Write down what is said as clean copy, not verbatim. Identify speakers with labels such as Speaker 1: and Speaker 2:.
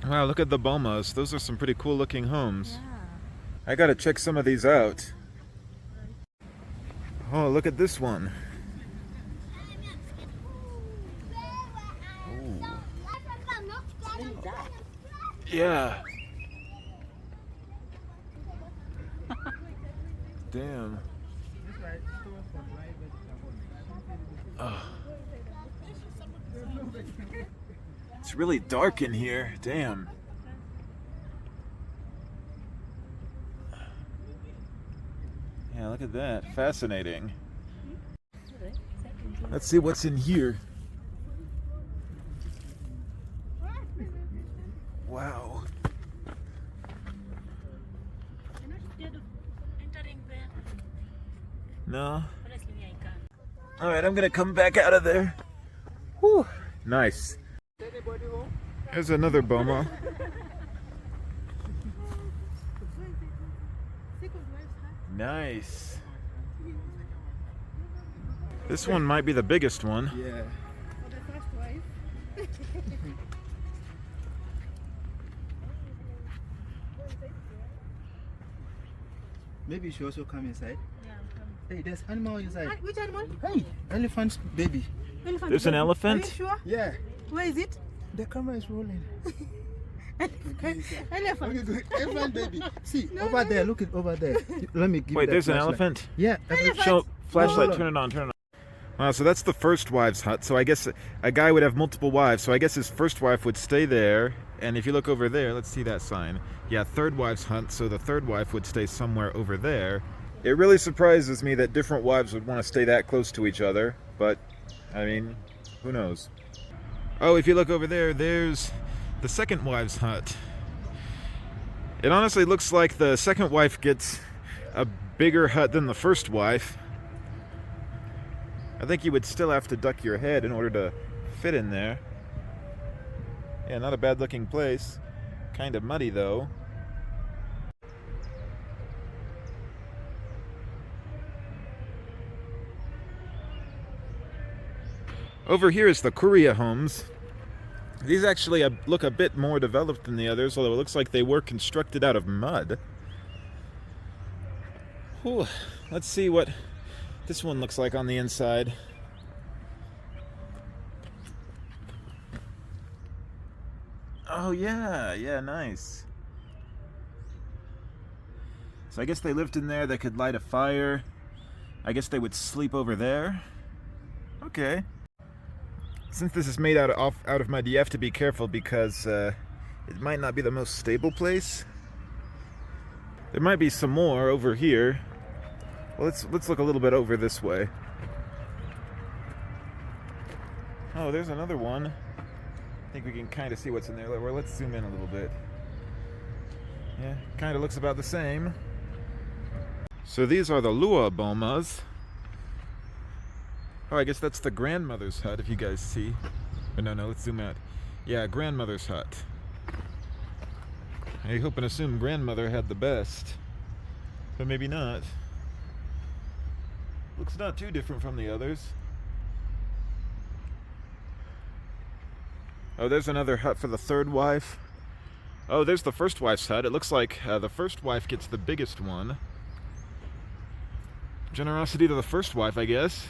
Speaker 1: Wow, look at the Bomas. Those are some pretty cool looking homes.
Speaker 2: Yeah.
Speaker 1: I gotta check some of these out. Oh, look at this one. Ooh. Yeah. Damn. Oh. It's really dark in here. Damn. Yeah, look at that. Fascinating. Let's see what's in here. Wow. No? Alright, I'm gonna come back out of there. Whew. Nice. Here's another Boma. Nice. This one might be the biggest one.
Speaker 3: Yeah. Maybe you should also come inside.
Speaker 2: Yeah, I'm coming.
Speaker 3: Hey, there's animal inside.
Speaker 2: Which animal?
Speaker 3: Hey, elephant's baby.
Speaker 2: Elephant.
Speaker 1: There's an
Speaker 2: Are you
Speaker 1: elephant?
Speaker 2: sure?
Speaker 3: Yeah.
Speaker 2: Where is it?
Speaker 3: The camera is rolling.
Speaker 2: Elephant.
Speaker 3: Okay, good. Elephant baby. See,
Speaker 2: No,
Speaker 3: over
Speaker 2: no,
Speaker 3: there.
Speaker 2: no.
Speaker 3: Look it over there. Let me give
Speaker 1: Wait,
Speaker 3: you the
Speaker 1: there's an
Speaker 3: flashlight.
Speaker 1: elephant?
Speaker 3: Yeah.
Speaker 1: Show flashlight,
Speaker 3: No.
Speaker 1: turn it on, turn it on. Wow, so that's the first wife's hut. So I guess a guy would have multiple wives. So I guess his first wife would stay there. And if you look over there, let's see that sign. Yeah, third wife's hut. So the third wife would stay somewhere over there. It really surprises me that different wives would want to stay that close to each other. But, I mean, who knows? Oh, if you look over there, there's the second wife's hut. It honestly looks like the second wife gets a bigger hut than the first wife. I think you would still have to duck your head in order to fit in there. Yeah, not a bad looking place. Kind of muddy though. Over here is the Kuria Homes. These actually look a bit more developed than the others, although it looks like they were constructed out of mud. Whew. Let's see what this one looks like on the inside. Oh yeah, nice. So I guess they lived in there, they could light a fire. I guess they would sleep over there. Okay. Since this is made out of mud, you have to be careful because it might not be the most stable place. There might be some more over here. Well, let's look a little bit over this way. Oh, there's another one. I think we can kind of see what's in there. Well, let's zoom in a little bit. Yeah, kind of looks about the same. So these are the Lua Bomas. Oh, I guess that's the grandmother's hut, if you guys see. But no, let's zoom out. Yeah, grandmother's hut. I hope and assume grandmother had the best. But maybe not. Looks not too different from the others. Oh, there's another hut for the third wife. Oh, there's the first wife's hut. It looks like the first wife gets the biggest one. Generosity to the first wife, I guess.